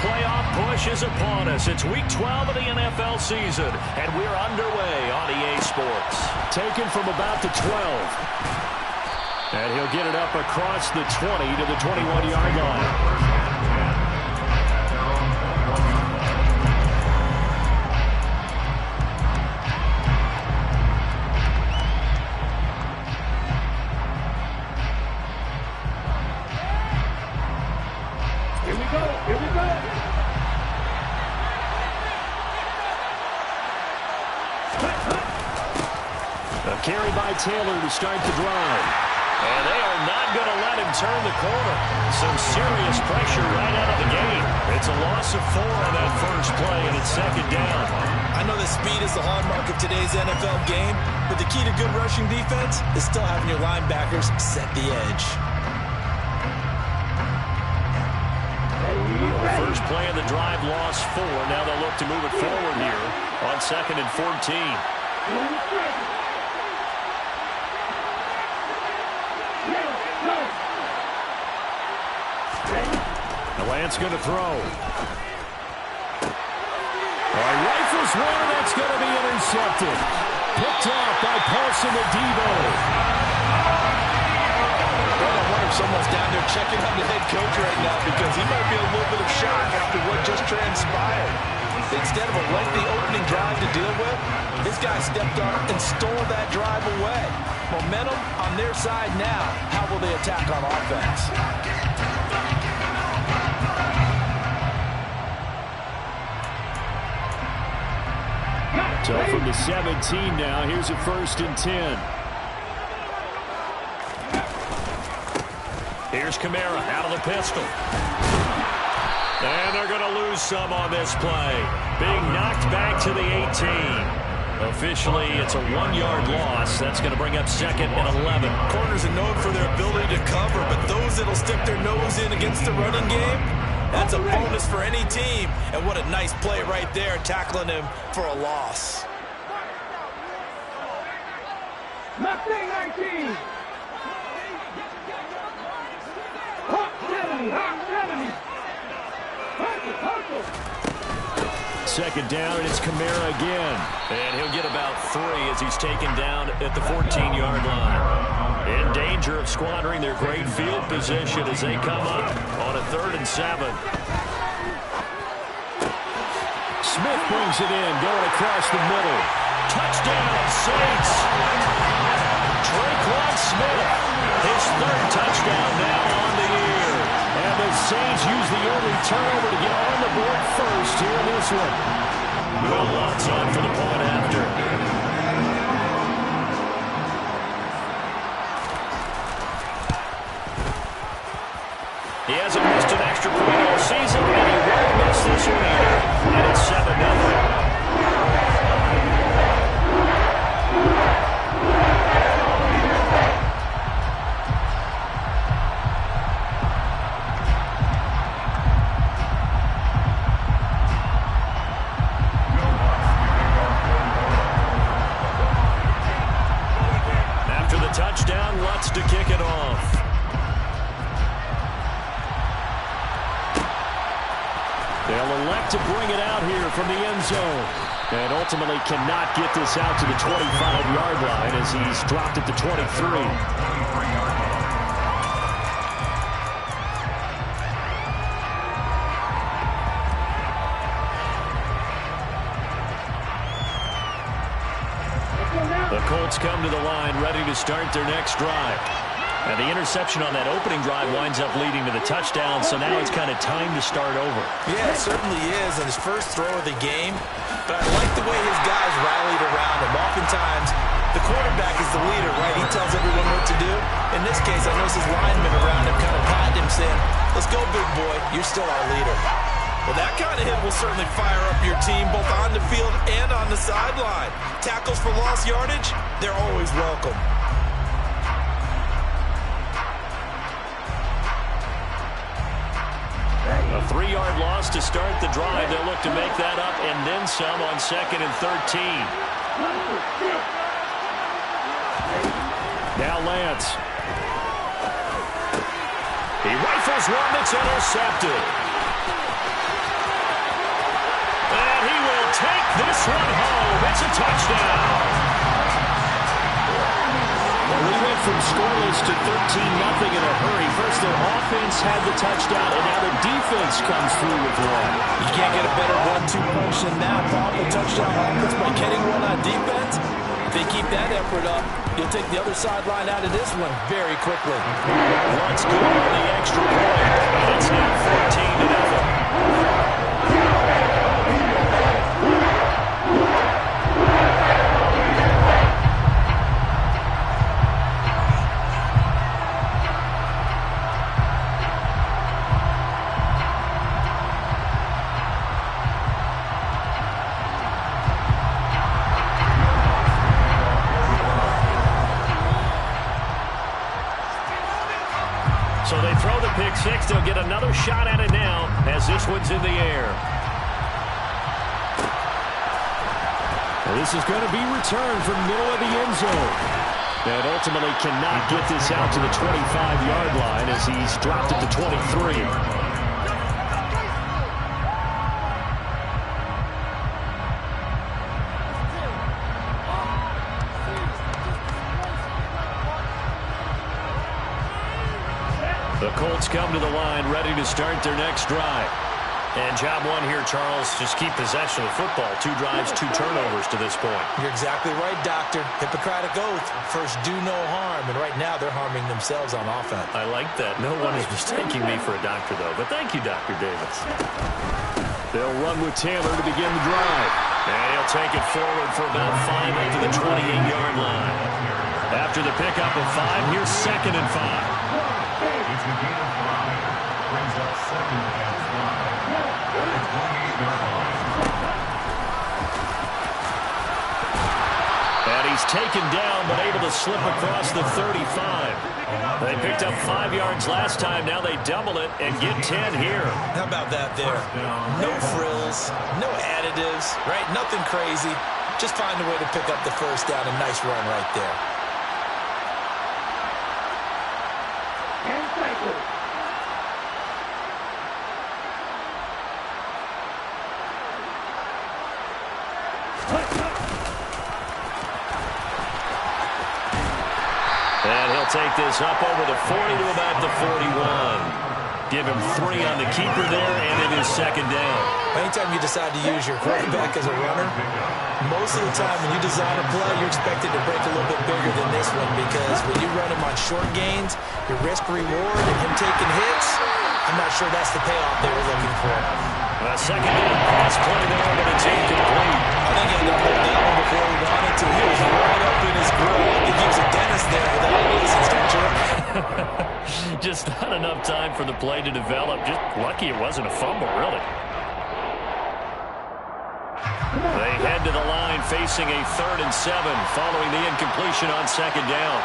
playoff push is upon us. It's Week 12 of the NFL season, and we're underway on EA Sports. Taken from about the 12. And he'll get it up across the 20 to the 21-yard line. Carry by Taylor to start the drive. And they are not going to let him turn the corner. Some serious pressure right out of the game. It's a loss of 4 on that first play, and it's second down. I know that speed is the hallmark of today's NFL game, but the key to good rushing defense is still having your linebackers set the edge. The first play of the drive lost 4. Now they'll look to move it forward here on 2nd and 14. Lance going to throw. Rifles one, and that's going to be intercepted. Picked off by Paulson Adebo. I wonder if someone's down there checking on the head coach right now because he might be a little bit of shock after what just transpired. Instead of a lengthy opening drive to deal with, this guy stepped up and stole that drive away. Momentum on their side now. How will they attack on offense? So from the 17 now, here's a 1st and 10. Here's Kamara out of the pistol. And they're going to lose some on this play. Being knocked back to the 18. Officially, it's a 1-yard loss. That's going to bring up 2nd and 11. Corners are known for their ability to cover, but those that'll stick their nose in against the running game, that's a bonus for any team. And what a nice play right there, tackling him for a loss. Mustang 19. Hot 70, hot 70. Second down, and it's Kamara again. And he'll get about 3 as he's taken down at the 14-yard line. In danger of squandering their great field position as they come up on a 3rd and 7. Smith brings it in, going across the middle. Touchdown, Saints! Traquan Smith, his 3rd touchdown now on the year. And the Saints use the early turnover to get on the board first here in this one. Will Lutz on for the point after. He hasn't missed an extra point all season, and he won't miss this one either. And it's 7-0. Touchdown, Lutz to kick it off. They'll elect to bring it out here from the end zone. And ultimately cannot get this out to the 25-yard line as he's dropped at the 23. The Colts come to the line ready to start their next drive. And the interception on that opening drive winds up leading to the touchdown, so now it's kind of time to start over. Yeah, it certainly is on his first throw of the game. But I like the way his guys rallied around him. Oftentimes, the quarterback is the leader, right? He tells everyone what to do. In this case, I noticed his linemen around him kind of patting him, saying, "Let's go, big boy. You're still our leader." Well, that kind of hit will certainly fire up your team both on the field and on the sideline. Tackles for lost yardage, they're always welcome. A 3-yard loss to start the drive. They'll look to make that up and then some on 2nd and 13. Now Lance. He rifles one that's intercepted. this one home. It's a touchdown. Well, we went from scoreless to 13-0 in a hurry. First, their offense had the touchdown, and now their defense comes through with one. You can't get a better 1-2 punch than that. Pop a touchdown offense by getting one on defense. If they keep that effort up, you'll take the other sideline out of this one very quickly. Let's go on the extra point. It's now 14-0. So they throw the pick six. They'll get another shot at it now as this one's in the air. Well, this is going to be returned from middle of the end zone. And ultimately cannot get this out to the 25-yard line as he's dropped at the 23. The Colts come to the line, ready to start their next drive. And job one here, Charles, just keep possession of the football. 2 drives, 2 turnovers to this point. You're exactly right, Doctor. Hippocratic oath. First, do no harm. And right now, they're harming themselves on offense. I like that. No one is mistaking me for a doctor, though. But thank you, Dr. Davis. They'll run with Taylor to begin the drive. And he'll take it forward for about 5 up to the 28-yard line. After the pickup of 5, here's 2nd and 5. Brings up 2nd and 5 at the 28-yard line. And he's taken down, but able to slip across the 35. They picked up 5 yards last time. Now they double it and get 10 here. How about that there? No frills, no additives, right? Nothing crazy. Just find a way to pick up the first down. A nice run right there. And he'll take this up over the 40 to about the 41. Give him 3 on the keeper there, and it is 2nd down. Anytime you decide to use your quarterback as a runner, most of the time when you design a play, you're expected to break a little bit bigger than this one because when you run him on short gains, your risk-reward and him taking hits, I'm not sure that's the payoff they were looking for. A 2nd down pass play there, but it's incomplete. I think he had to hold that one before he wanted to. He was right up in his grill. I think he was a dentist there with that license, don't you? Just not enough time for the play to develop. Just lucky it wasn't a fumble, really. They head to the line facing a 3rd and 7 following the incompletion on 2nd down.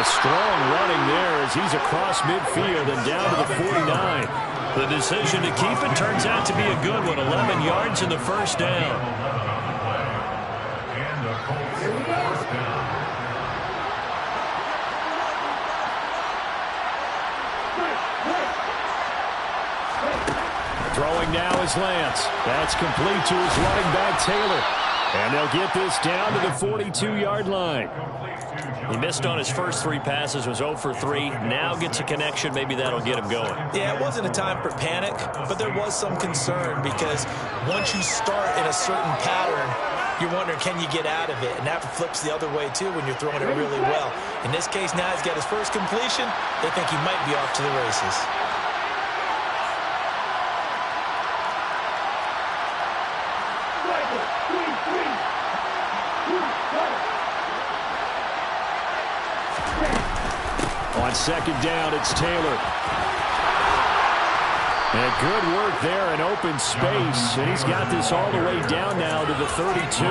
Strong running there as he's across midfield and down to the 49. The decision to keep it turns out to be a good one. 11 yards in the first down. And the Colts first down. Throwing now is Lance. That's complete to his running back, Taylor. And they'll get this down to the 42-yard line. He missed on his first 3 passes, was 0 for 3. Now gets a connection. Maybe that'll get him going. Yeah, it wasn't a time for panic, but there was some concern because once you start in a certain pattern, you're wondering, can you get out of it? And that flips the other way, too, when you're throwing it really well. In this case, now he's got his first completion. They think he might be off to the races. On 2nd down, it's Taylor. And good work there in open space. And he's got this all the way down now to the 32.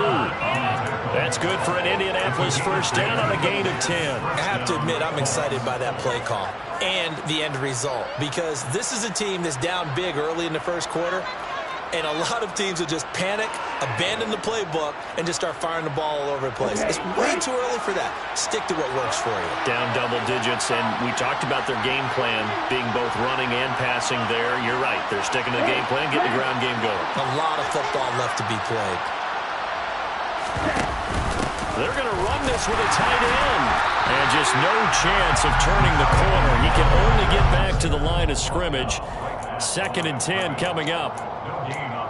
That's good for an Indianapolis first down on a gain of 10. I have to admit, I'm excited by that play call and the end result, because this is a team that's down big early in the first quarter, and a lot of teams will just panic, abandon the playbook, and just start firing the ball all over the place. It's way too early for that. Stick to what works for you. Down double digits, and we talked about their game plan being both running and passing there. You're right. They're sticking to the game plan, getting the ground game going. A lot of football left to be played. They're going to run this with a tight end. And just no chance of turning the corner. He can only get back to the line of scrimmage. 2nd and 10 coming up.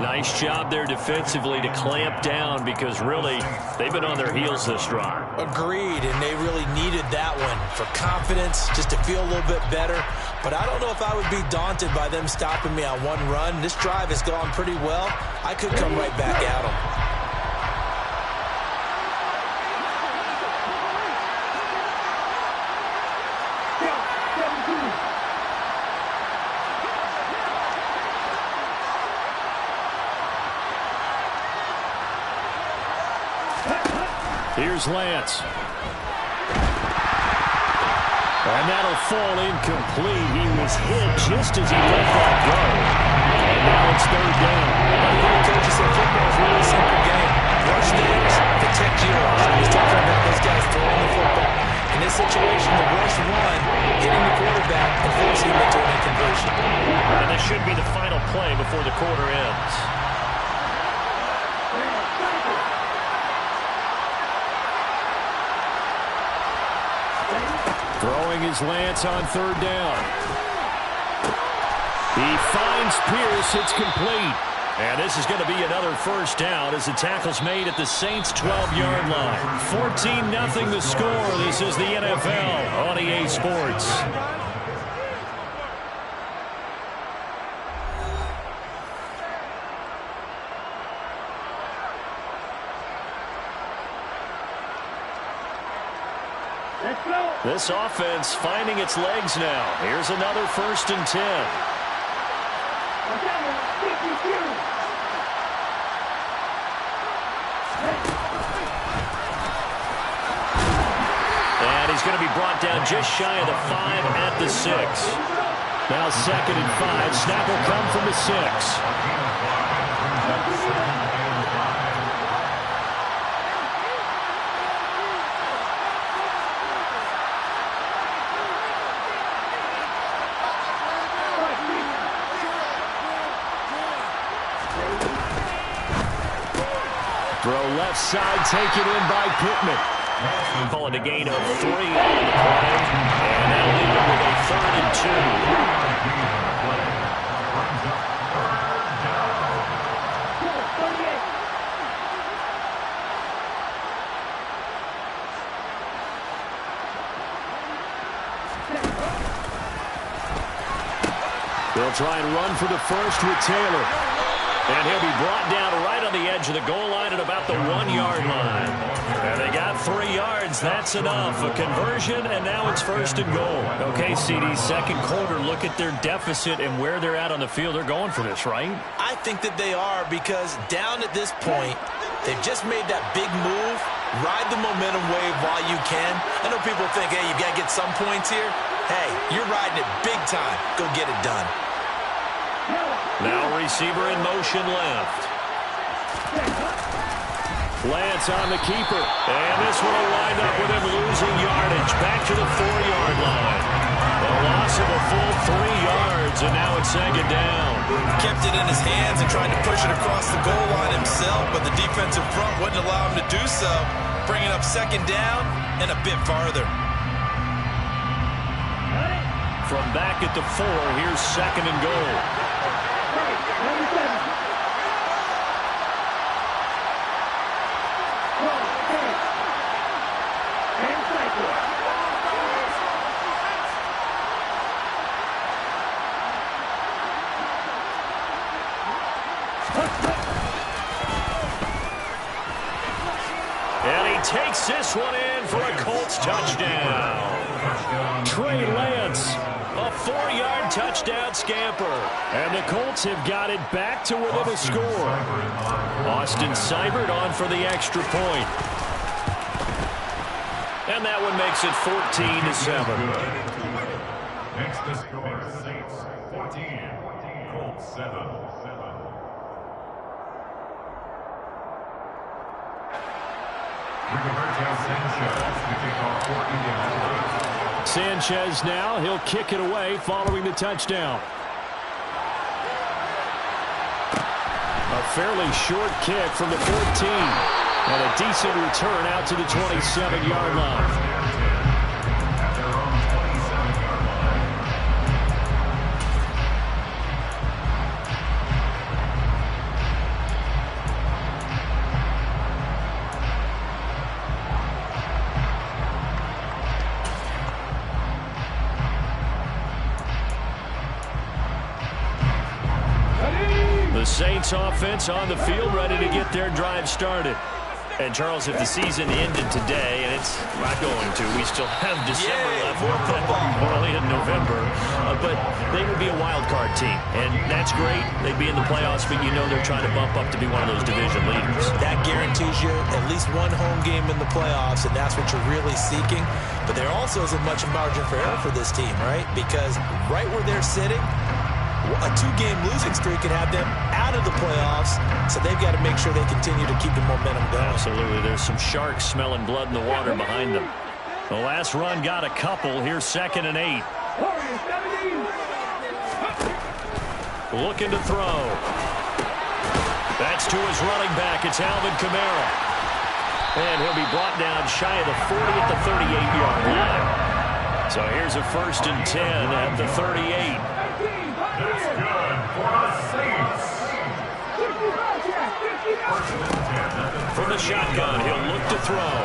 Nice job there defensively to clamp down, because really they've been on their heels this drive. Agreed, and they really needed that one for confidence, just to feel a little bit better. But I don't know if I would be daunted by them stopping me on one run. This drive has gone pretty well. I could come right back at them. Here's Lance. And that'll fall incomplete. He was hit just as he let that go. And now it's 3rd down. Coaches said football is really a simple game. Rush theirs, protect yours. He's talking about those guys throwing the football. In this situation, the rush one, hitting the quarterback and forcing him into an inconversion. And this should be the final play before the quarter ends. Throwing his Lance on 3rd down. He finds Pierce. It's complete. And this is going to be another first down as the tackle's made at the Saints' 12-yard line. 14-0 the score. This is the NFL on EA Sports. This offense finding its legs now. Here's another 1st and 10. And he's going to be brought down just shy of the 5 at the 6. Now 2nd and 5. Snap will come from the 6. Throw left side, taken in by Pittman. Calling a gain of 3 on the play. And that'll leave him with a 3rd and 2. They'll try and run for the 1st with Taylor. And he'll be brought down right on the edge of the goal line at about the 1-yard line. And they got 3 yards. That's enough. A conversion, and now it's 1st and goal. Okay, CD, 2nd quarter. Look at their deficit and where they're at on the field. They're going for this, right? I think that they are, because down at this point, they've just made that big move. Ride the momentum wave while you can. I know people think, hey, you got to get some points here. Hey, you're riding it big time. Go get it done. Now receiver in motion left. Lance on the keeper. And this one will wind up with him losing yardage. Back to the 4-yard line. A loss of a full 3 yards, and now it's 2nd down. Kept it in his hands and tried to push it across the goal line himself, but the defensive front wouldn't allow him to do so. Bringing up 2nd down and a bit farther. From back at the 4, here's 2nd and goal. And he takes this one in for a Colts touchdown. Trey Lance A 4-yard touchdown scamper. And the Colts have got it back to within a score. Austin Seibert on for the extra point. And that one makes it 14-7. Next to score, Saints 14, Colts 7. Sanchez now, he'll kick it away following the touchdown. A fairly short kick from the 14. And a decent return out to the 27-yard line. The Saints offense on the field, ready to get their drive started. And, Charles, if the season ended today, and it's not going to, we still have December left, early in November, but they would be a wild card team. And that's great. They'd be in the playoffs, but you know they're trying to bump up to be one of those division leaders. That guarantees you at least one home game in the playoffs, and that's what you're really seeking. But there also isn't much margin for error for this team, right? Because right where they're sitting, a 2-game losing streak could have them out of the playoffs, so they've got to make sure they continue to keep the momentum going. Absolutely. There's some sharks smelling blood in the water behind them. The last run got a couple. Here's 2nd and 8. Looking to throw. That's to his running back. It's Alvin Kamara. And he'll be brought down shy of the 40 at the 38-yard line. So here's a 1st and 10 at the 38. That's good for the Saints. From the shotgun, he'll look to throw.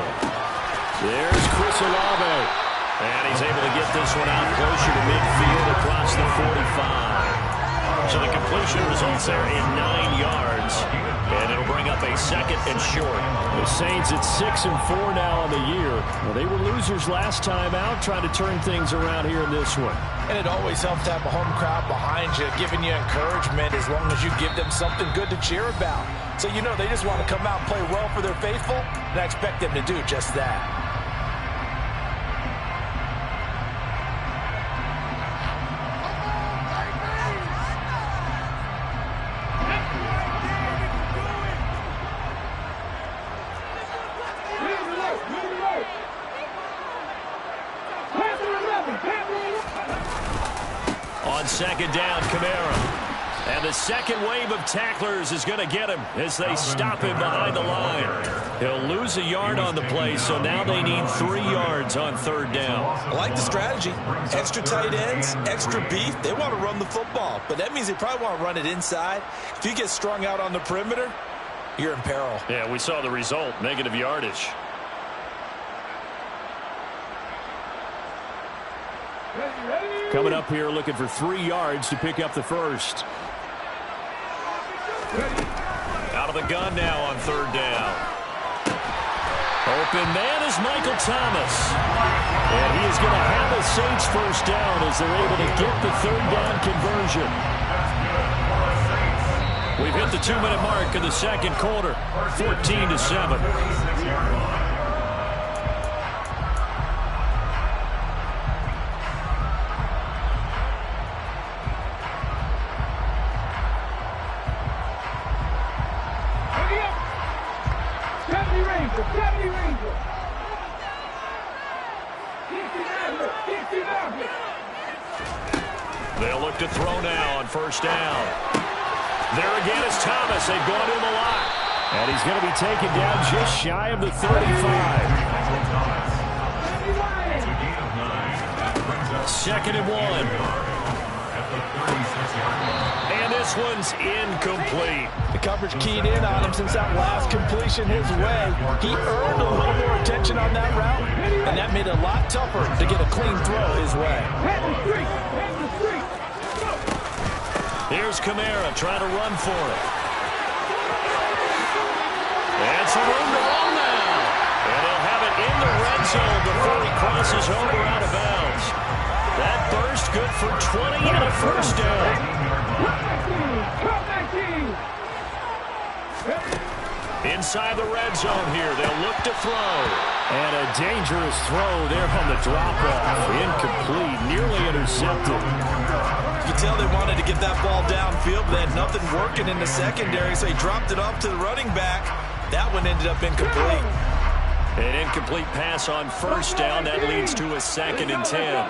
There's Chris Olave. And he's able to get this one out closer to midfield across the 45. So the completion results there in 9 yards. And it'll bring up a 2nd and short. The Saints at 6-4 now on the year. Well, they were losers last time out, trying to turn things around here in this one. And it always helps to have a home crowd behind you, giving you encouragement as long as you give them something good to cheer about. So you know they just want to come out and play well for their faithful, and I expect them to do just that. On 2nd down, Kamara. And the second wave of tacklers is going to get him as they stop him behind the line. He'll lose a yard on the play, so now they need 3 yards on 3rd down. I like the strategy. Extra tight ends, extra beef. They want to run the football, but that means they probably want to run it inside. If you get strung out on the perimeter, you're in peril. Yeah, we saw the result, negative yardage. Coming up here looking for 3 yards to pick up the first. Out of the gun now on 3rd down. Open man is Michael Thomas. And he is going to have a Saints first down as they're able to get the 3rd down conversion. We've hit the 2-minute mark in the 2nd quarter. 14-7. They'll look to throw now on 1st down. There again is Thomas. They've gone to him a lot. And he's going to be taken down just shy of the 35. 2nd and 1. And this one's incomplete. The coverage keyed in on him since that last completion his way. He earned a little more attention on that route, and that made it a lot tougher to get a clean throw his way. Here's Kamara trying to run for it. And some room to run now. And he'll have it in the red zone before he crosses over out of bounds. That burst good for 20 and a first down. 19. Inside the red zone here, they'll look to throw. And a dangerous throw there on the drop-off. Incomplete, nearly intercepted. You can tell they wanted to get that ball downfield, but they had nothing working in the secondary, so he dropped it off to the running back. That one ended up incomplete. An incomplete pass on first down. That leads to a 2nd and 10.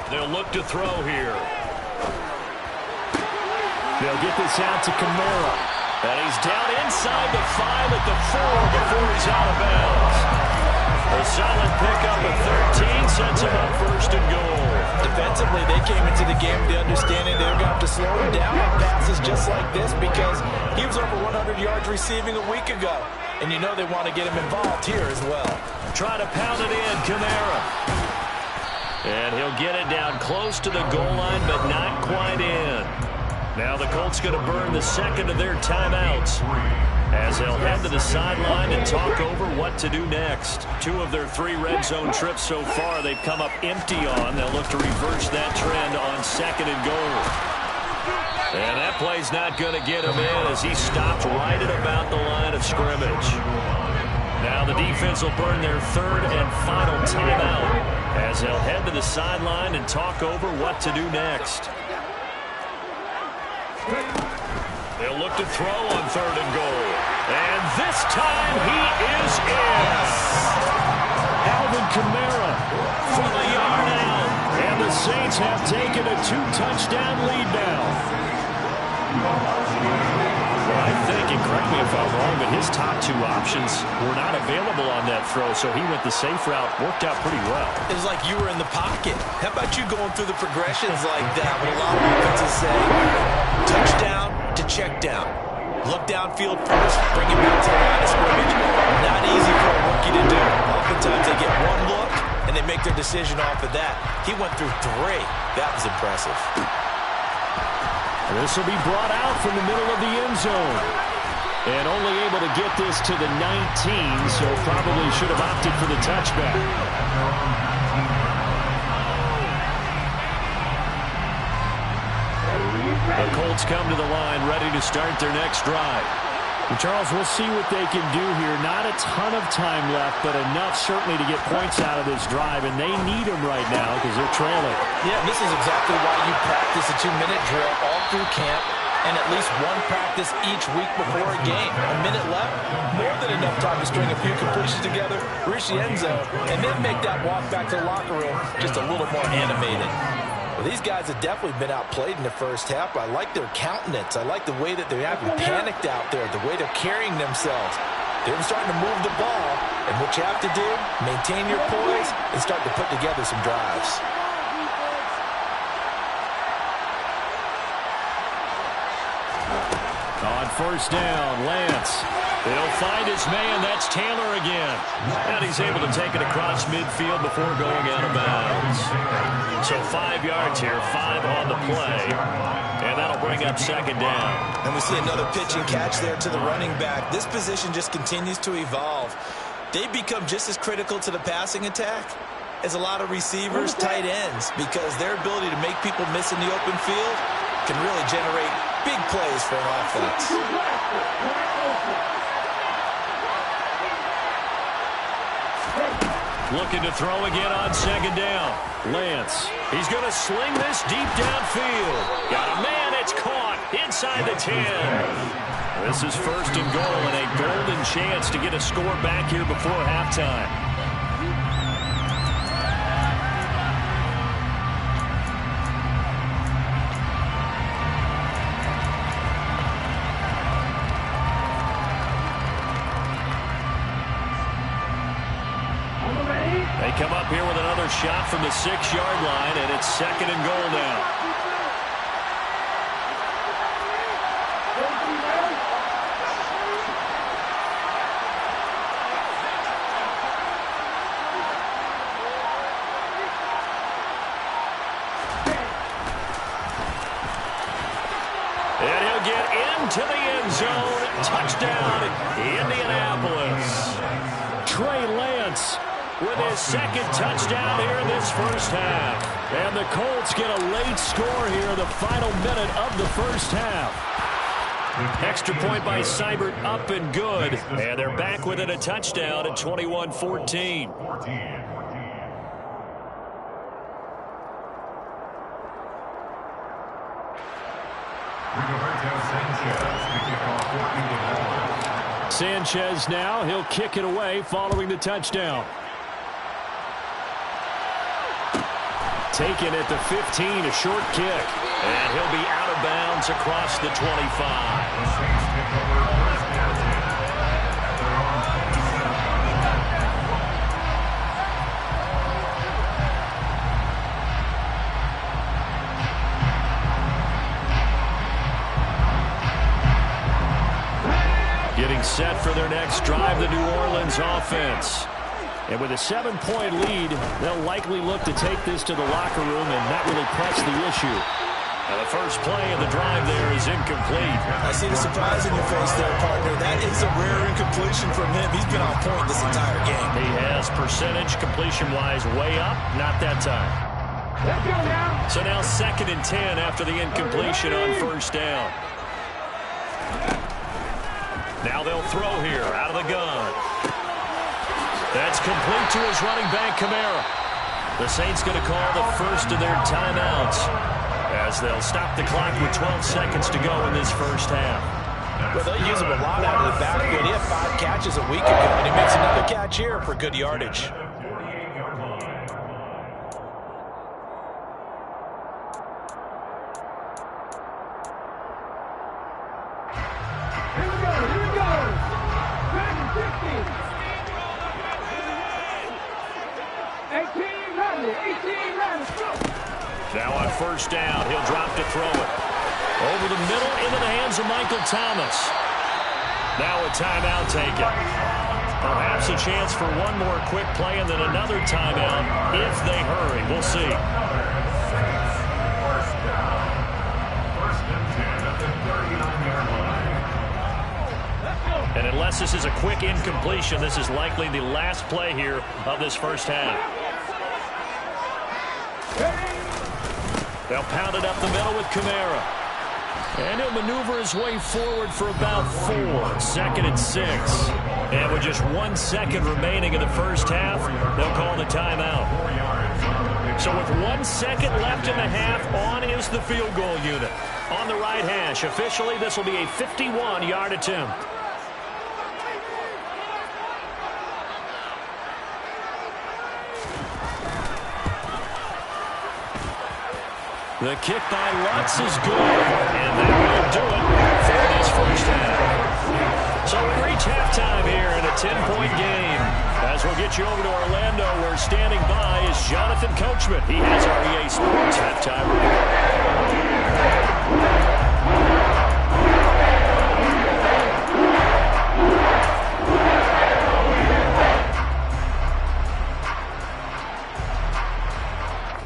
They'll look to throw here. They'll get this out to Kamara. And he's down inside the 5 at the 4 before he's out of bounds. A solid pickup of 13 sets him up 1st and goal. Defensively, they came into the game with the understanding they were going to have to slow him down on passes just like this because he was over 100 yards receiving a week ago. And you know they want to get him involved here as well. Trying to pound it in, Kamara. And he'll get it down close to the goal line, but not quite in. Now the Colts going to burn the 2nd of their timeouts as they'll head to the sideline and talk over what to do next. 2 of their 3 red zone trips so far they've come up empty on. They'll look to reverse that trend on 2nd and goal. And that play's not going to get him in as he stopped right at about the line of scrimmage. Now the defense will burn their 3rd and final timeout as they'll head to the sideline and talk over what to do next. They'll look to throw on 3rd and goal. And this time he is in. Alvin Kamara From a yard out. and the Saints have taken a 2-touchdown lead now. I think, and correct me if I'm wrong, but his top 2 options were not available on that throw, so he went the safe route. Worked out pretty well. It was like you were in the pocket. How about you going through the progressions like that when a lot of offenses say touchdown to check down. Look downfield first, bring him back to the line of scrimmage. Not easy for a rookie to do. Oftentimes they get one look and they make their decision off of that. He went through 3. That was impressive. This will be brought out from the middle of the end zone. And only able to get this to the 19, so probably should have opted for the touchback. The Colts come to the line ready to start their next drive. And Charles, we'll see what they can do here. Not a ton of time left, but enough certainly to get points out of this drive, and they need them right now because they're trailing. Yeah, this is exactly why you practice a 2-minute drill all through camp and at least one practice each week before a game. A minute left, more than enough time to string a few completions together, reach the end zone, and then make that walk back to the locker room just a little more animated. Well, these guys have definitely been outplayed in the first half. I like their countenance. I like the way that they haven't panicked out there, the way they're carrying themselves. They're starting to move the ball, and what you have to do, maintain your poise and start to put together some drives. On 1st down, Lance. He'll find his man. That's Taylor again. And he's able to take it across midfield before going out of bounds. So 5 yards here, 5 on the play. And that'll bring up 2nd down. And we see another pitch and catch there to the running back. This position just continues to evolve. They become just as critical to the passing attack as a lot of receivers, tight ends, because their ability to make people miss in the open field can really generate big plays for an offense. Looking to throw again on 2nd down. Lance. He's going to sling this deep downfield. Got a man. It's caught inside the 10. This is 1st and goal and a golden chance to get a score back here before halftime. They come up here with another shot from the 6-yard line, and it's 2nd and goal now. And he'll get into the end zone. Touchdown, Indianapolis. Trey Lance with his second touchdown here in this first half. And the Colts get a late score here in the final minute of the first half. Extra point by Seibert, up and good. And they're back within a touchdown at 21-14. Sanchez now, he'll kick it away following the touchdown. Taken at the 15, a short kick. And he'll be out of bounds across the 25. Getting set for their next drive, the New Orleans offense. And with a 7-point lead, they'll likely look to take this to the locker room and not really press the issue. Now the first play of the drive there is incomplete. I see the surprise in your face there, partner. That is a rare incompletion from him. He's been on point this entire game. He has percentage completion-wise way up, not that time. Let's go now. So now 2nd and 10 after the incompletion on first down. Now they'll throw here out of the gun. That's complete to his running back, Kamara. The Saints going to call the first of their timeouts as they'll stop the clock with 12 seconds to go in this first half. Well, they'll use him a lot out of the backfield. He had 5 catches a week ago, and he makes another catch here for good yardage. Now on first down, he'll drop to throw it. Over the middle, into the hands of Michael Thomas. Now a timeout taken. Perhaps a chance for one more quick play and then another timeout if they hurry. We'll see. And unless this is a quick incompletion, this is likely the last play here of this first half. They'll pound it up the middle with Kamara. And he'll maneuver his way forward for about 4. 2nd and 6. And with just 1 second remaining in the first half, they'll call the timeout. So with 1 second left in the half, on is the field goal unit. On the right hash, officially this will be a 51-yard attempt. The kick by Lutz is good, and that will do it for this first half. So we reach halftime here in a 10-point game. As we'll get you over to Orlando, where standing by is Jonathan Coachman. He has our EA Sports halftime report.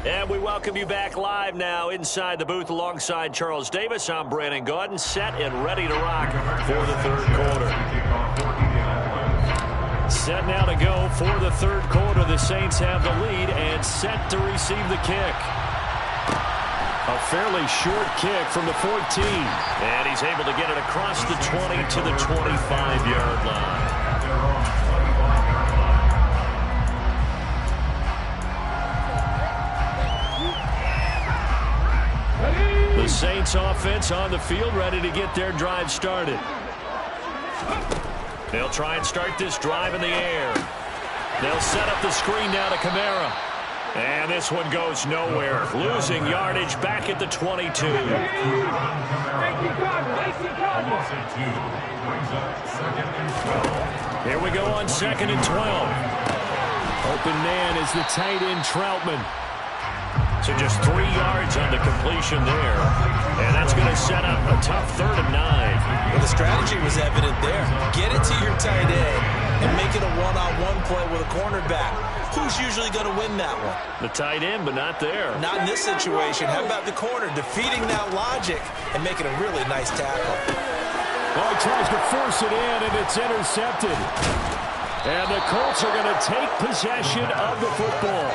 And we welcome you back live now inside the booth alongside Charles Davis. I'm Brandon Gaudin, set and ready to rock for the third quarter. Set now to go for the third quarter. The Saints have the lead and set to receive the kick. A fairly short kick from the 14. And he's able to get it across the 20 to the 25-yard line. The Saints offense on the field, ready to get their drive started. They'll try and start this drive in the air. They'll set up the screen now to Kamara. And this one goes nowhere. Losing yardage back at the 22. Here we go on 2nd and 12. Open man is the tight end Troutman. So just 3 yards on the completion there. And that's going to set up a tough 3rd and 9. Well, the strategy was evident there. Get it to your tight end and make it a one-on-one play with a cornerback. Who's usually going to win that one? The tight end, but not there. Not in this situation. How about the corner defeating that logic and making a really nice tackle? Well, he tries to force it in, and it's intercepted. And the Colts are going to take possession of the football.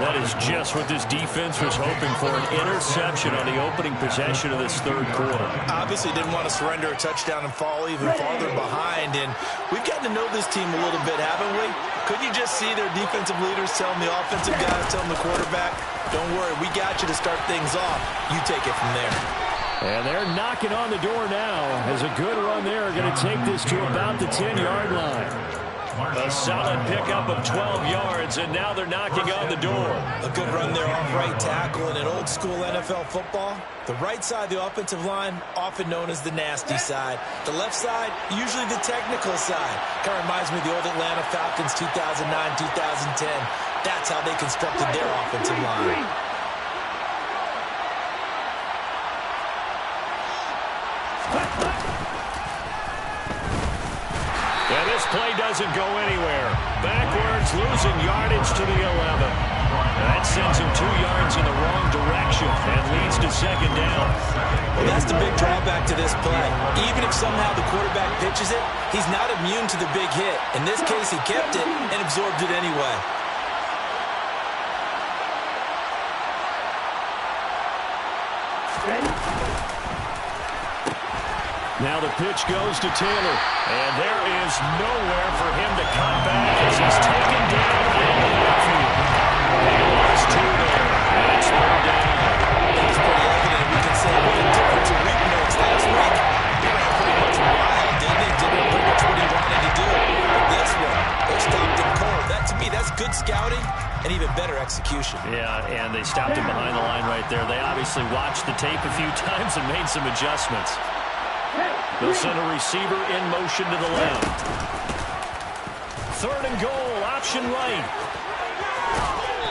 That is just what this defense was hoping for, an interception on the opening possession of this third quarter. Obviously didn't want to surrender a touchdown and fall even farther behind. And we've gotten to know this team a little bit, haven't we? Couldn't you just see their defensive leaders telling the offensive guys, telling the quarterback, don't worry, we got you to start things off. You take it from there. And they're knocking on the door now as a good run there. Going to take this to about the 10-yard line. A solid pickup of 12 yards, and now they're knocking on the door. A good run there off right tackle. In an old-school NFL football, the right side of the offensive line, often known as the nasty side. The left side, usually the technical side. Kind of reminds me of the old Atlanta Falcons 2009-2010. That's how they constructed their offensive line. And this play doesn't go anywhere. Backwards, losing yardage to the 11. That sends him 2 yards in the wrong direction and leads to second down. Well, that's the big drawback to this play. Even if somehow the quarterback pitches it, he's not immune to the big hit. In this case, he kept it and absorbed it anyway. Now the pitch goes to Taylor. And there is nowhere for him to come back as he's taken down in the backfield. He lost 2 there. And it's 3rd down. It's pretty evident. We can say what a difference a week makes. Last week, he ran pretty much wild, didn't he? Did pretty much what he wanted to do. But this one, they stopped him cold. That, to me, that's good scouting and even better execution. Yeah, and they stopped him behind the line right there. They obviously watched the tape a few times and made some adjustments. They'll send a receiver in motion to the left. 3rd and goal, option right.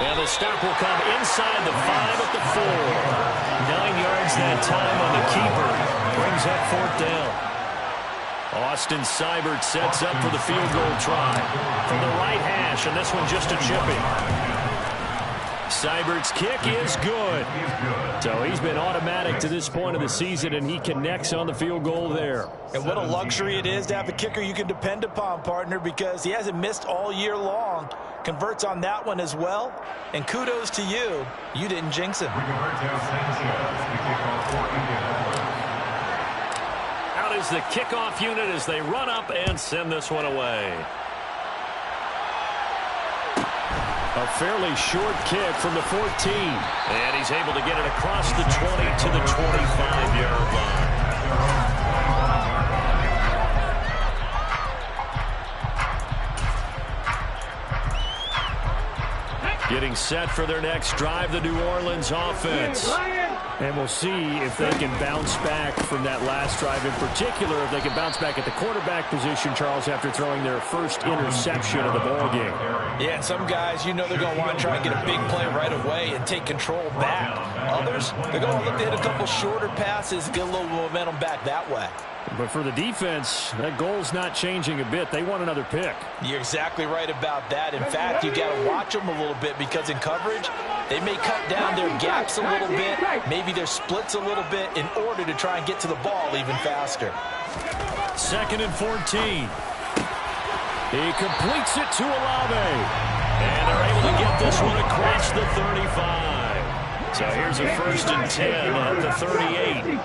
And the stop will come inside the 5 at the 4. 9 yards that time on the keeper. Brings up 4th down. Austin Seibert sets up for the field goal try from the right hash, and this one just a chipping. Seibert's kick is good. So he's been automatic to this point of the season, and he connects on the field goal there. And what a luxury it is to have a kicker you can depend upon, partner, because he hasn't missed all year long. Converts on that one as well. And kudos to you. You didn't jinx him. Out is the kickoff unit as they run up and send this one away. A fairly short kick from the 14. And he's able to get it across the 20 to the 25-yard line. Getting set for their next drive, the New Orleans offense. And we'll see if they can bounce back from that last drive. In particular, if they can bounce back at the quarterback position, Charles, after throwing their first interception of the ballgame. Yeah, and some guys, you know they're going to want to try and get a big play right away and take control back. Others, they're going to look to hit a couple shorter passes, get a little momentum back that way. But for the defense, that goal's not changing a bit. They want another pick. You're exactly right about that. In fact, you got to watch them a little bit because in coverage, they may cut down their gaps a little bit, maybe their splits a little bit in order to try and get to the ball even faster. 2nd and 14. He completes it to Olave. And they're able to get this one across the 35. So here's a 1st and 10 at the 38.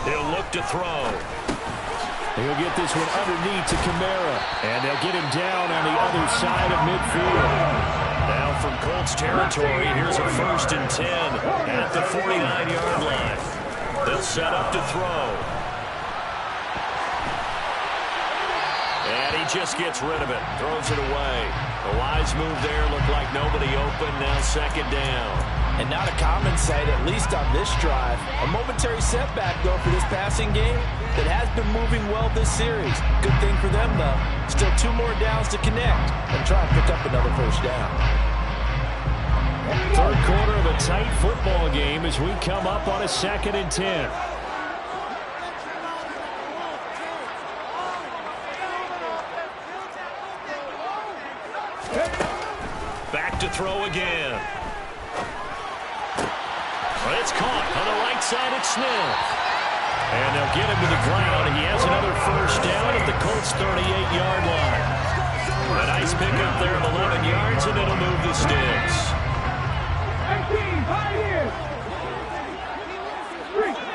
He'll look to throw. He'll get this one underneath to Kamara. And they'll get him down on the other side of midfield. Now from Colts territory, here's a 1st and 10 at the 49-yard line. They'll set up to throw. And he just gets rid of it, throws it away. A wise move there, looked like nobody open, now 2nd down. And not a common sight, at least on this drive. A momentary setback, though, for this passing game that has been moving well this series. Good thing for them, though. Still 2 more downs to connect and try and pick up another 1st down. 3rd quarter of a tight football game as we come up on a 2nd and 10. Back to throw again. Well, it's caught on the right side at Smith. And they'll get him to the ground. He has another first down at the Colts' 38-yard line. A nice pickup there of 11 yards, and it'll move the sticks.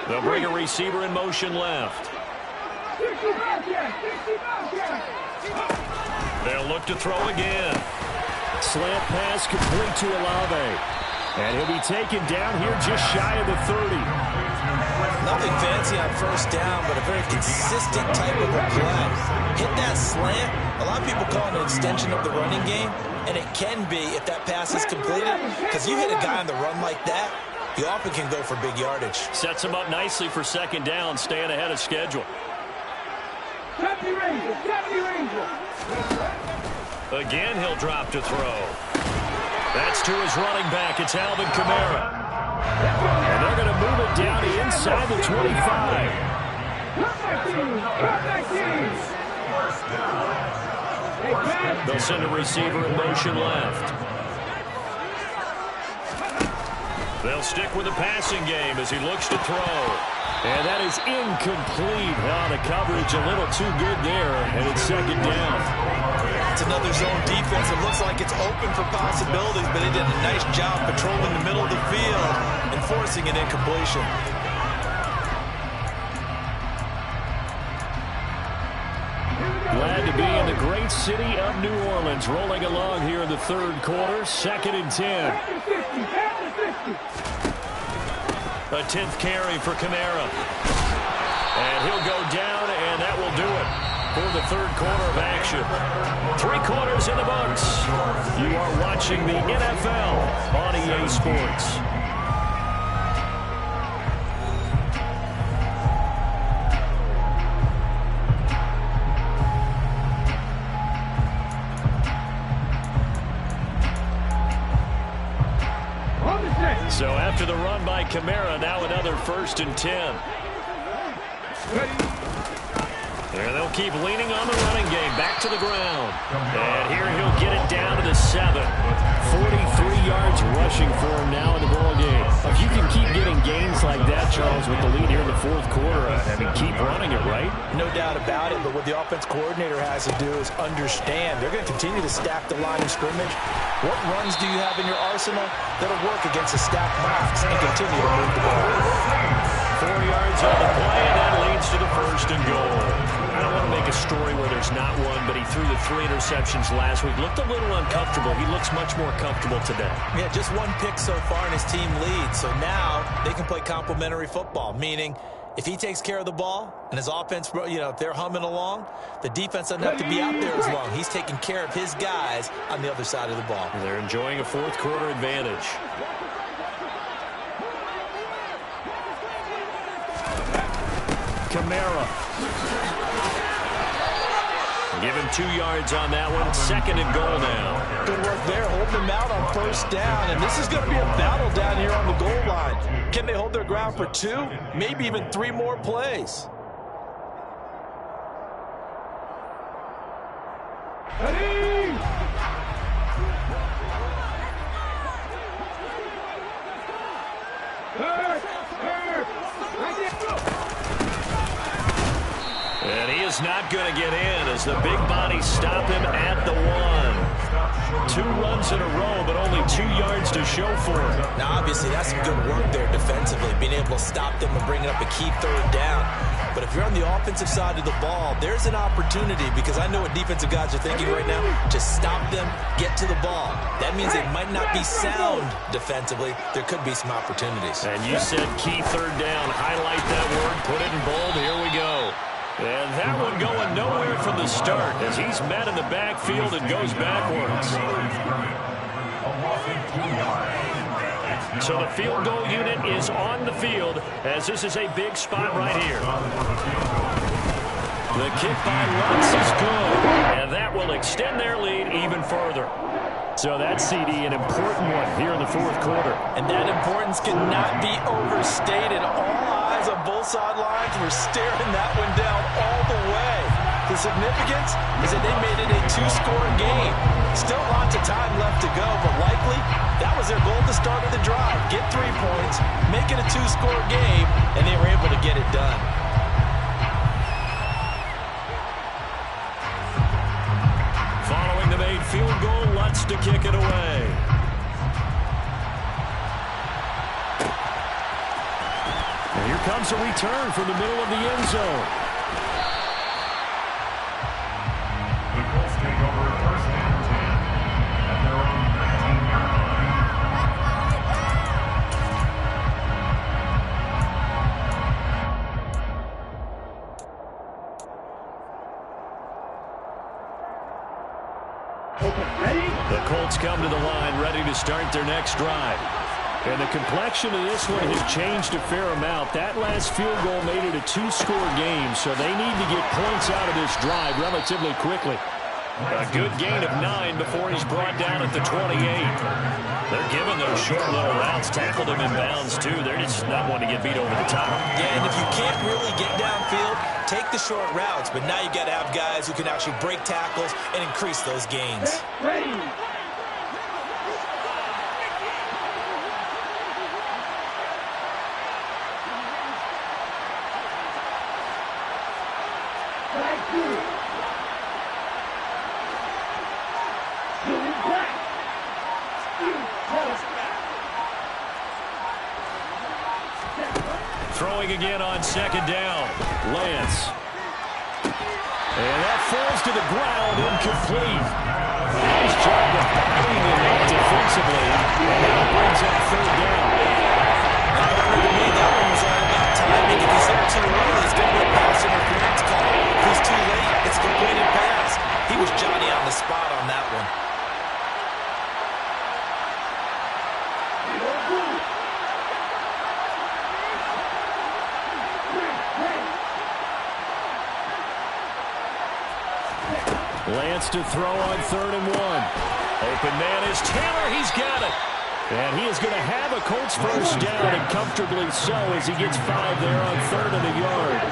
They'll bring a receiver in motion left. They'll look to throw again. Slant pass complete to Olave. And he'll be taken down here just shy of the 30. Nothing fancy on first down, but a very consistent type of a play. Hit that slant. A lot of people call it an extension of the running game, and it can be if that pass is completed, because you hit a guy on the run like that, you often can go for big yardage. Sets him up nicely for second down, staying ahead of schedule. Again, he'll drop to throw. That's to his running back. It's Alvin Kamara. And they're going to move it down to inside the 25. They'll send a receiver in motion left. They'll stick with the passing game as he looks to throw. And that is incomplete. The coverage a little too good there, and it's second down. It's another zone defense. It looks like it's open for possibilities, but they did a nice job patrolling the middle of the field and forcing an incompletion. Glad to be in the great city of New Orleans, rolling along here in the third quarter, 2nd and 10. A 10th carry for Kamara. And he'll go down, and that will do it for the third quarter of action. 3 quarters in the books. You are watching the NFL on EA Sports. So after the run by Kamara, now another 1st and 10. There they'll keep leaning on the running game. Back to the ground. And here he'll get it down to the 7. 43 yards rushing for him now in the ball game. If you can keep getting gains like that, Charles, with the lead here in the fourth quarter, keep running it, right? No doubt about it, but what the offense coordinator has to do is understand they're going to continue to stack the line of scrimmage. What runs do you have in your arsenal that'll work against a stacked box and continue to move the ball? 4 yards on the play, and that leads to the 1st and goal. I don't want to make a story where there's not one, but he threw the 3 interceptions last week. Looked a little uncomfortable. He looks much more comfortable today. Yeah, just 1 pick so far, and his team leads. So now they can play complementary football, meaning if he takes care of the ball and his offense, if they're humming along, the defense doesn't have to be out there as long. He's taking care of his guys on the other side of the ball. They're enjoying a fourth quarter advantage. Kamara. Give him 2 yards on that one. 2nd and goal now. Good work there, holding them out on first down. And this is going to be a battle down here on the goal line. Can they hold their ground for 2, maybe even 3 more plays? And he is not going to get in as the big bodies stop him at the 1. 2 runs in a row, but only 2 yards to show for it. Now, obviously, that's some good work there defensively, being able to stop them and bringing up a key 3rd down. But if you're on the offensive side of the ball, there's an opportunity, because I know what defensive guys are thinking right now, to stop them, get to the ball. That means it might not be sound defensively. There could be some opportunities. And you said key 3rd down. Highlight that word, put it in bold. Here we go. And that one going nowhere from the start as he's met in the backfield and goes backwards. So the field goal unit is on the field as this is a big spot right here. The kick by Lutz is good, and that will extend their lead even further. So that CD, an important one here in the fourth quarter. And that importance cannot be overstated. All eyes on both sidelines were staring that one down all the way. The significance is that they made it a 2-score game. Still lots of time left to go, but likely that was their goal at the start of the drive. Get 3 points, make it a two-score game, and they were able to get it done. Following the made field goal, Lutz to kick it away. And here comes a return from the middle of the end zone. The Colts take over first and 10 at their own 19-yard line. The Colts come to the line ready to start their next drive. And the complexion of this one has changed a fair amount. That last field goal made it a two-score game, so they need to get points out of this drive relatively quickly. A good gain of 9 before he's brought down at the 28. They're giving those short little routes. Tackled him in bounds, too. They're just not wanting to get beat over the top. Yeah, and if you can't really get downfield, take the short routes. But now you got to have guys who can actually break tackles and increase those gains. Ready. Throwing again on second down. Lance. And that falls to the ground, incomplete. Nice job of bodying him up defensively. And that brings up third down. To me, that one was all about timing. If he's there too early, it's going to be a pass interference call. If he's too late, it's a completed pass. He was Johnny on the spot on that one. Lance to throw on 3rd and 1. Open man is Taylor. He's got it. And he is going to have a Colts first down, and comfortably so, as he gets 5 there on 3rd and a yard.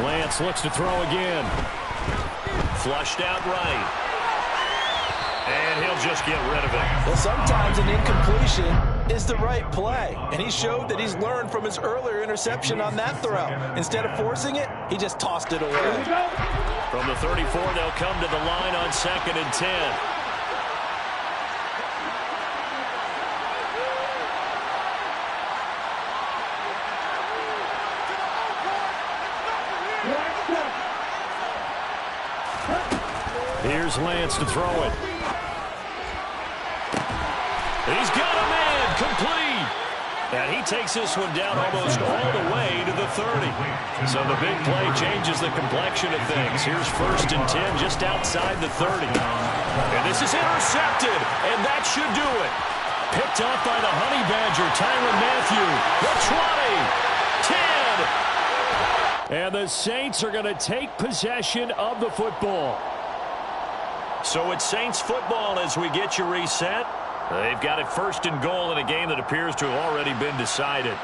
Lance looks to throw again. Flushed out right. And he'll just get rid of it. Well, sometimes an incompletion is the right play. And he showed that he's learned from his earlier interception on that throw. Instead of forcing it, he just tossed it away. From the 34, they'll come to the line on 2nd and 10. Here's Lance to throw it. He's got a man, complete. And he takes this one down almost all the way to the 30. So the big play changes the complexion of things. Here's 1st and 10 just outside the 30. And this is intercepted, and that should do it. Picked off by the Honey Badger, Tyrann Mathieu. The 20, 10. And the Saints are going to take possession of the football. So it's Saints football as we get you reset. They've got it 1st and goal in a game that appears to have already been decided.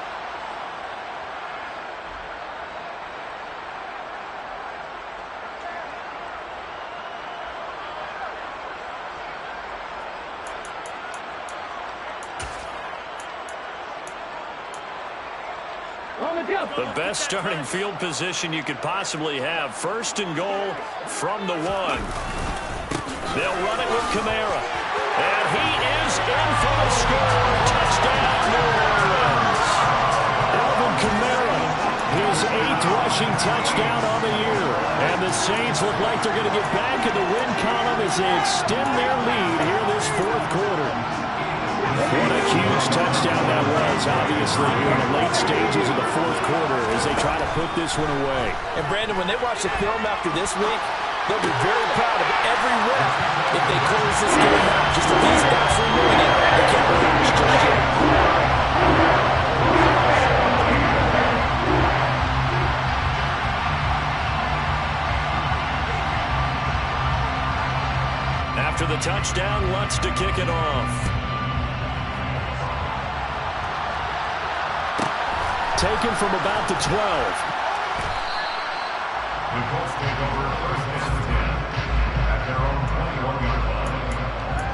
The best starting field position you could possibly have. 1st and goal from the 1. They'll run it with Kamara. And he is in for the score. Touchdown, New Orleans. Alvin Kamara, his 8th rushing touchdown on the year. And the Saints look like they're going to get back in the win column as they extend their lead here this 4th quarter. What a huge touchdown that was, obviously, here in the late stages of the 4th quarter as they try to put this one away. And, Brandon, when they watch the film after this week, they'll be very proud of every rep if they close this game out. Just at least absolutely knowing it, they can't relax just yet. After the touchdown, Lutz to kick it off. Taken from about the 12. The Colts take over 1st and 10 at their own 21-yard line.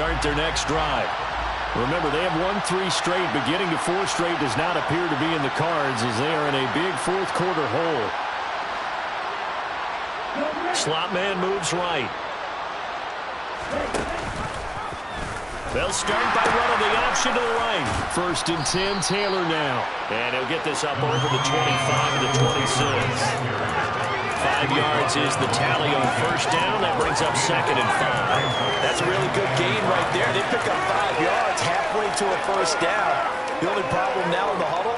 start their next drive. Remember, they have won 3 straight, but getting to 4 straight does not appear to be in the cards as they are in a big fourth quarter hole. Slot man moves right. They'll start by running the option to the right. 1st and 10, Taylor now. And he'll get this up over the 25 to the 26. 5 yards is the tally on 1st down. That brings up 2nd and 5. That's a really good gain right there. They pick up 5 yards halfway to a 1st down. The only problem now in the huddle,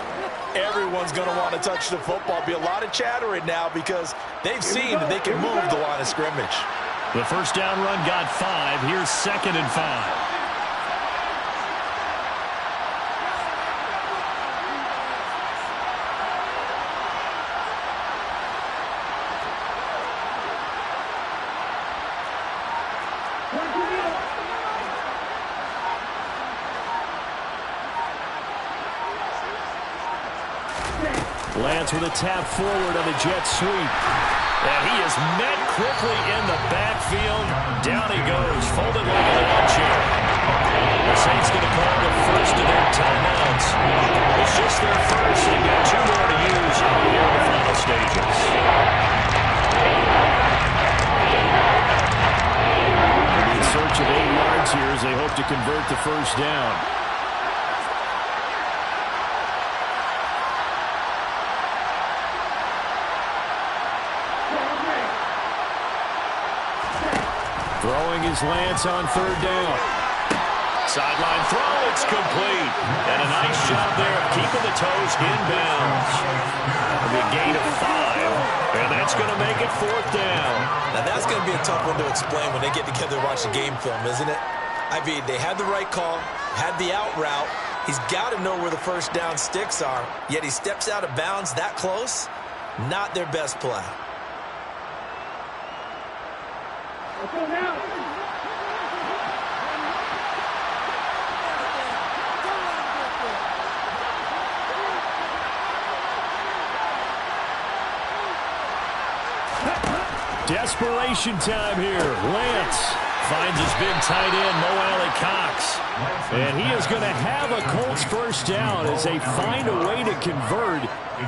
everyone's going to want to touch the football. Be a lot of chatter right now because they've seen that they can move the line of scrimmage. The 1st down run got 5. Here's 2nd and 5. Lance with a tap forward on the jet sweep. And he is met quickly in the backfield. Down he goes, folded like a lawn chair. The Saints going to call the first of their timeouts. It's just their first. They've got 2 more to use here in the final stages. In search of 8 yards here as they hope to convert the 1st down. Throwing is Lance on 3rd down. Sideline throw, it's complete. And a nice job there of keeping the toes inbounds. It'll be a gain of 5, and that's going to make it 4th down. Now that's going to be a tough one to explain when they get together and watch the game film, isn't it? I mean, they had the right call, had the out route. He's got to know where the 1st down sticks are, yet he steps out of bounds that close. Not their best play. Desperation time here. Lance finds his big tight end, Mo Alley Cox. And he is going to have a Colts 1st down as they find a way to convert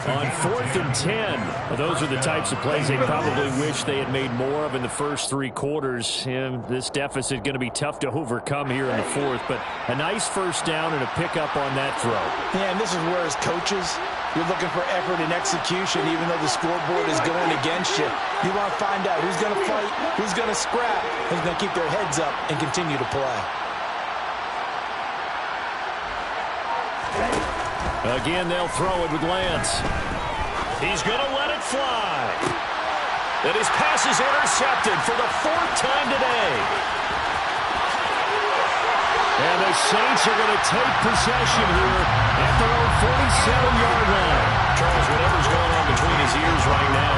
on 4th and 10. Well, those are the types of plays they probably wish they had made more of in the first 3 quarters. And this deficit going to be tough to overcome here in the 4th. But a nice 1st down and a pickup on that throw. Yeah, and this is where as coaches, you're looking for effort and execution even though the scoreboard is going against you. You want to find out who's going to fight, who's going to scrap, who's going to keep their heads up and continue to play. Again, they'll throw it with Lance. He's going to let it fly. And his pass is intercepted for the 4th time today. And the Saints are going to take possession here at their own 47-yard line. Charles, whatever's going on between his ears right now,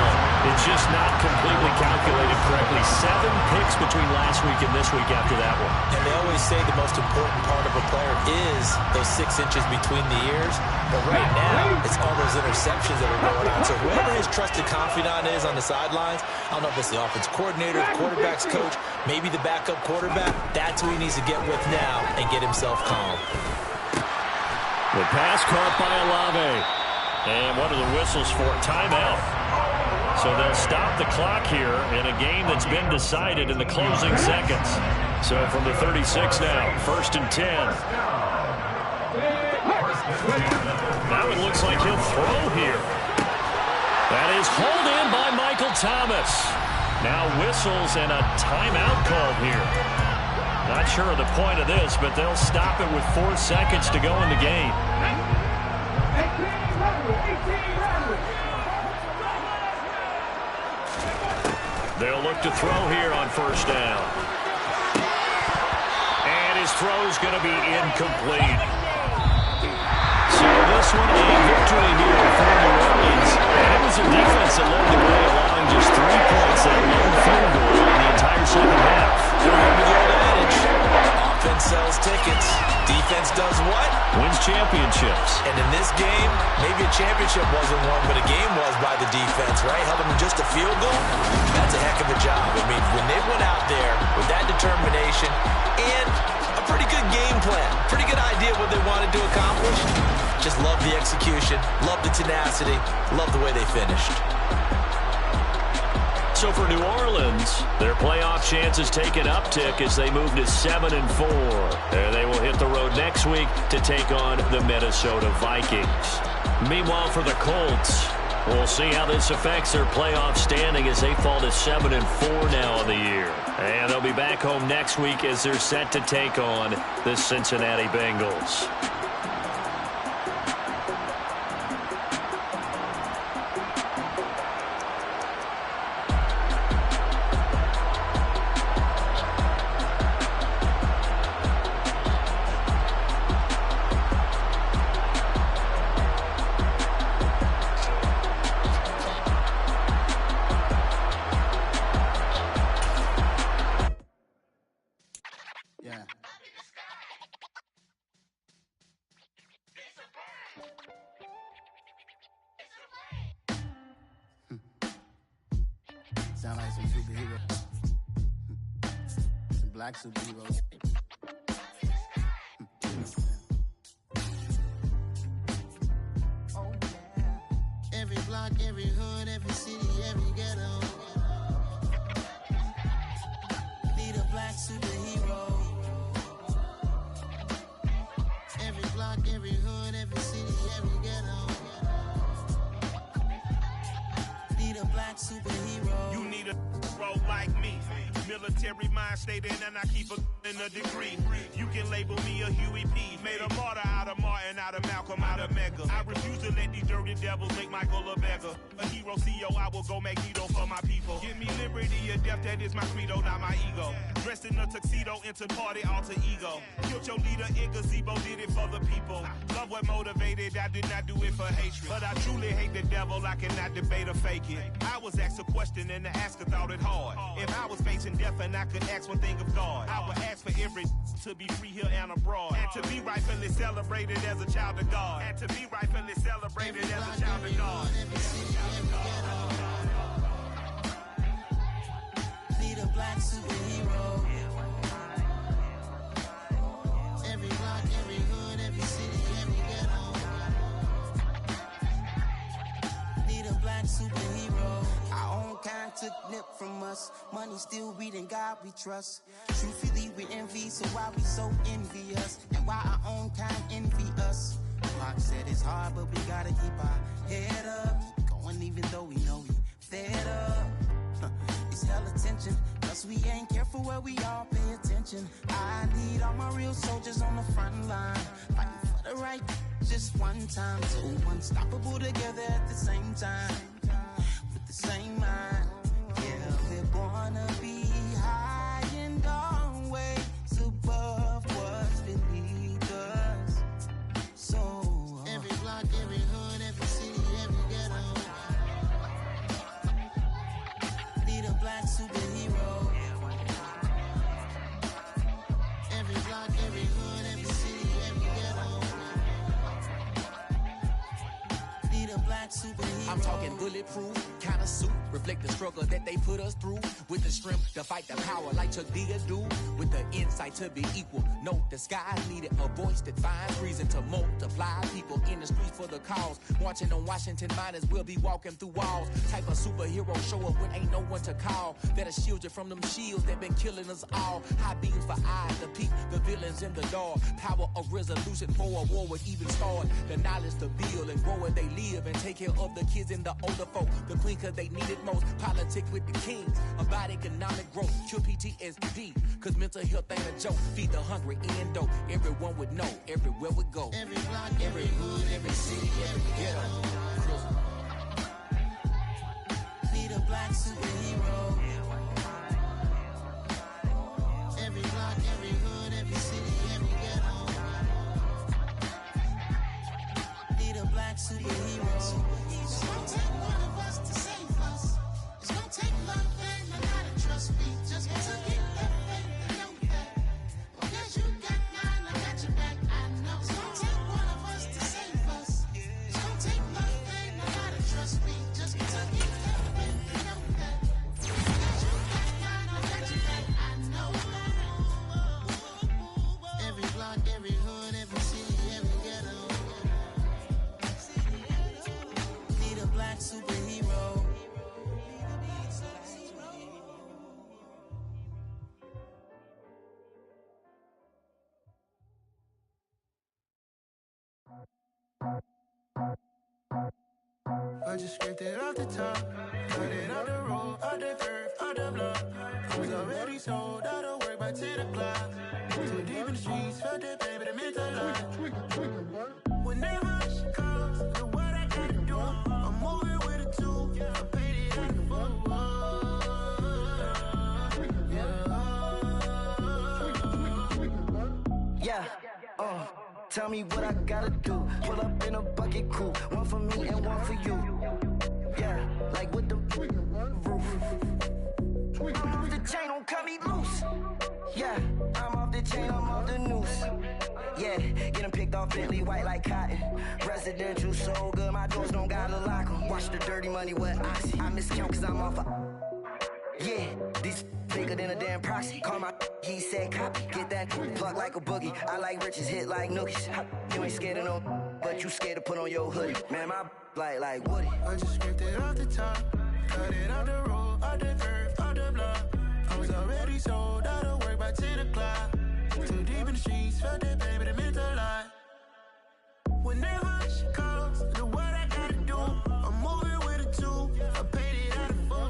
it's just not completely calculated correctly. 7 picks between last week and this week after that one. And they always say the most important part of a player is those 6 inches between the ears. But right now, it's all those interceptions that are going on. So whoever his trusted confidant is on the sidelines, I don't know if it's the offense coordinator, the quarterback's coach, maybe the backup quarterback, that's who he needs to get with now and get himself calm. The pass caught by Olave. And what are the whistles for? Timeout. So they'll stop the clock here in a game that's been decided in the closing seconds. So from the 36 now, 1st and 10. Now it looks like he'll throw here. That is hauled in by Michael Thomas. Now whistles and a timeout called here. Not sure of the point of this, but they'll stop it with 4 seconds to go in the game. They'll look to throw here on 1st down. And his throw's going to be incomplete. So this one a victory here for New Orleans. And it was a defense that led the way, allowing just 3 points, that lone field goal in the entire second half. Remember the old adage, offense sells tickets. Defense does what? Wins championships. And in this game, maybe a championship wasn't won, but a game was by the defense, right? Held them in just a field goal. That's a heck of a job. I mean, when they went out there with that determination and pretty good game plan. Pretty good idea what they wanted to accomplish. Just love the execution, love the tenacity, love the way they finished. So for New Orleans, their playoff chances take an uptick as they move to 7-4. And they will hit the road next week to take on the Minnesota Vikings. Meanwhile, for the Colts, we'll see how this affects their playoff standing as they fall to 7-4 now in the year. And they'll be back home next week as they're set to take on the Cincinnati Bengals. Sound like some superheroes. Some black superheroes. Oh, yeah. Every block, every hood, every city, every ghetto. Need a black superhero. Every block, every hood, every city, every ghetto. Need a black superhero. You need a role like me. Military mind stated, and I keep in a degree. You can label me a Huey P. Made a martyr out of Martin, out of Malcolm, out of Mega. I refuse to let these dirty devils make Michael a beggar. A hero CEO, I will go Magneto for my people. Give me liberty or death, that is my credo, not my ego. Dressed in a tuxedo, into party, alter ego. Killed your leader in gazebo, did it for the people. Love what motivated, I did not do it for hatred. But I truly hate the devil, I cannot debate or fake it. I was asked a question and the asker thought it hard. If I was facing death and I could ask one thing of God, I would ask for every to be free here and abroad. And to be rightfully celebrated as a child of God. And to be rightfully celebrated as a child of God. Need a black superhero. Every block, every hood, every city, every ghetto. Need a black superhero. Our own kind took nip from us. Money still reading God we trust. Truthfully we envy, so why we so envious? And why our own kind envy us? Pac said it's hard, but we gotta keep our head up. Keep going even though we know we fed up. It's hella tension, plus we ain't careful where we all pay attention. I need all my real soldiers on the front line, fighting for the right just one time. So unstoppable together at the same time, with the same mind. Yeah, we're gonna be high and always above what's beneath us. So every block, every hood, every city, every ghetto. Need a black superhero. Every block, every hood, every city, every ghetto. Need a black superhero. I'm talking bulletproof, kind of suit, reflect the struggle that they put us through. With the strength to fight the power like Chuck D do. With the insight to be equal. No, the skies needed a voice that finds reason to multiply. People in the streets for the cause. Marching on Washington, might as well be walking through walls. Type of superhero show up when ain't no one to call. That'll shield you from them shields that been killing us all. High beams for eyes to peep the villains in the dark. Power of resolution for a war would even start. The knowledge to build and grow where they live and take care of the kids and the older folk. The queen cause they need it most. Politics with the kings. About economic growth. Cure PTSD. Cause mental health ain't a joke. Feed the hungry and dope. Everyone would know. Everywhere we go. Every block, every hood, every city, every ghetto. Need a black superhero. Every block, every hood, every city, every ghetto. Need a black superhero. It's gonna take one of us to save us. It's gonna take love and a lot of trust. We just gotta get that faith and know that. Because you got mine, I got your back. I know. It's gonna take one of us to save us. It's gonna take love and a lot of trust. We just gotta get that faith and know that. Because you I just scraped it off the top. Cut it out the road, out the curve, out the block. I was already sold, out of work by 10 o'clock. Too deep in the streets, felt that baby, that meant a lot. Whenever she calls, the what I gotta do, I'm moving with a two. I paid it out the full. Yeah, tell me what I gotta do. Pull up in a bucket crew, one for me and one for you. Yeah, like with the roof. I'm off the chain, don't cut me loose. Yeah, I'm off the chain, I'm off the noose. Yeah, get them picked off Bentley, white like cotton. Residential, so good, my doors don't gotta lock them. Watch the dirty money with Oxy. I miscount cause I'm off a... Yeah, these bigger than a damn proxy. Call my he said copy. Get that plug like a boogie. I like riches, hit like nookies. You ain't scared of no, but you scared to put on your hoodie. Man, my like Woody. I just scraped it off the top. Cut it out the road, out the curve, out the block. I was already sold, out of work by 10 o'clock. Too deep in the streets, felt that baby, that meant a lot. Whenever she calls, the what I gotta do, I'm moving with a two. I paid it out of full.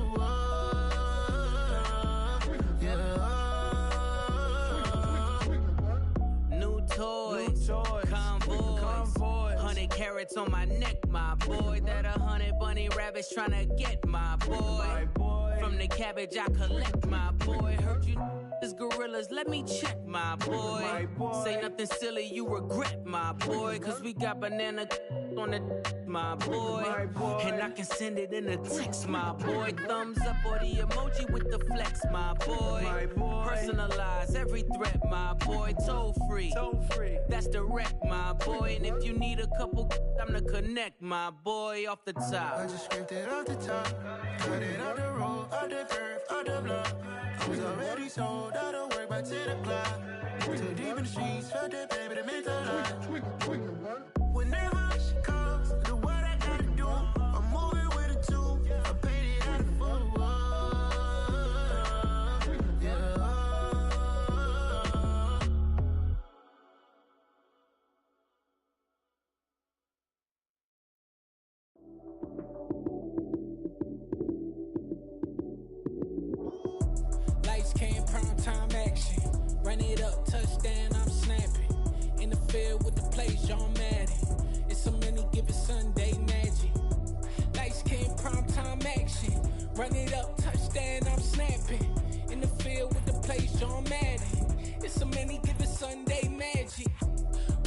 New toys, convoys, 100 carats on my neck, my boy. That 100 bunny rabbits tryna get my boy. From the cabbage I collect, my boy. Heard you is gorillas, let me check, my boy. Say nothing silly, you regret, my boy. Cause we got banana on the my boy. And I can send it in a text, my boy. Thumbs up or the emoji with the flex, my boy. Personalize every threat, my boy. Toll free, that's direct, my boy. And if you need a couple, I'm to connect, my boy, off the top. I just scraped it off the top. Cut it out the road, out the curve, out the block. I was already sold, out of work by 10 o'clock. Too deep in the streets, felt that baby, that meant a lot. Whenever she calls, the what I gotta do, I'm moving with a two. I paid it out of full. Lights came, prime time action. Run it up, touchdown, I'm snapping. In the field with the plays, John Madden. It's so many given Sunday magic. Lights came, prime time action. Run it up, touchdown, I'm snapping. In the field with the plays, John Madden. It's so many given Sunday magic.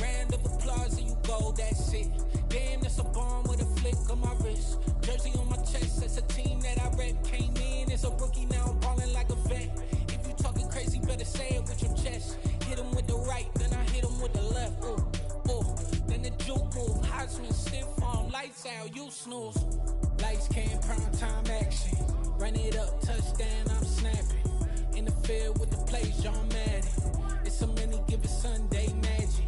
Round of applause and you go, that's it. Damn, that's a bomb with a flick on my wrist. Jersey on my chest, that's a team that I rep. Came in as a rookie, now I'm ballin' like a vet. If you talking crazy, better say it with your chest. Hit him with the right, then I hit him with the left. Ooh, ooh. Then the juke move, Heisman, stiff arm, lights out, you snooze. Lights came, prime time action. Run it up, touchdown, I'm snapping. In the field with the plays, John Madden. It's so many given Sunday magic.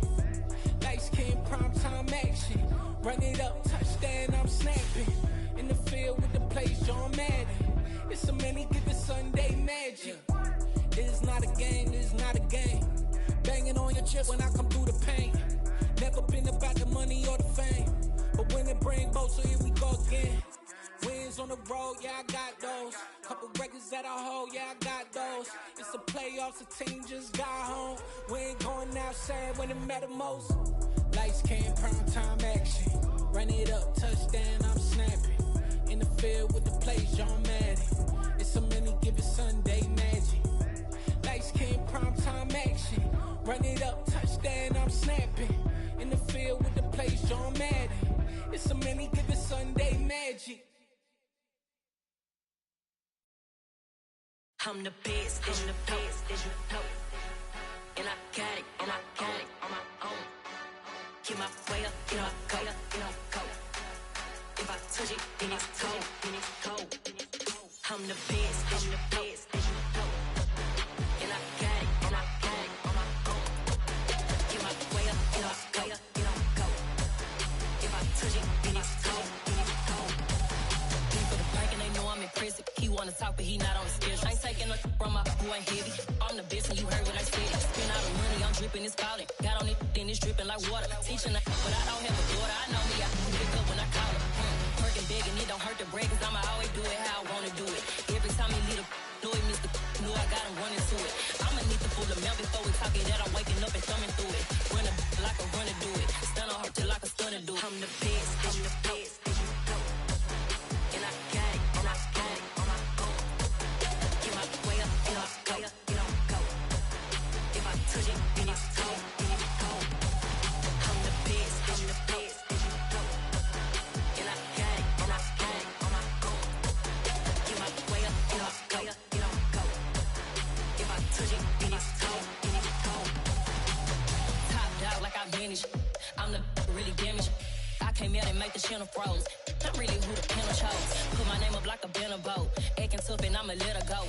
Lights came, prime time action. Run it up, touchdown, I'm snapping. In the field with the plays, John Madden. It's so many given Sunday magic. It is not a game, it is not a game. Banging on your chest when I come through the pain. Never been about the money or the fame. But when it bring both, so here we go again. Wins on the road, yeah, I got those. Couple records that I hold, yeah, I got those. It's the playoffs, the team just got home. We ain't going outside when it matter most. Lights came, prime time action. Run it up, touchdown, I'm snapping. In the field with the plays, John Madden. It's so many given Sunday magic. Lights came, prime time action. Run it up, touchdown, I'm snapping. In the field with the plays, John Madden. It's so many given Sunday magic. I'm the best, I'm the best, and I got it, and I got it on my own. Get my way up, get my go, If I touch it, then it's cold, I'm the best, and I got it, and I got it on my own. Get my way up, get my go, If I touch it, then it's cold, People the blank and they know I'm impressive. He wanna talk, but he not on the schedule. I ain't taking no from my who ain't heavy. I'm the best and you heard what I said. Spend all the money, I'm dripping, it's falling. Got on it, then it's dripping like water. Teaching but I don't have a daughter. I know me, I can pick up when I call her. Working big and it came out and make the channel froze. I'm really who the panel chose. Put my name up like a banner boat. Acting tough and I'ma let her go.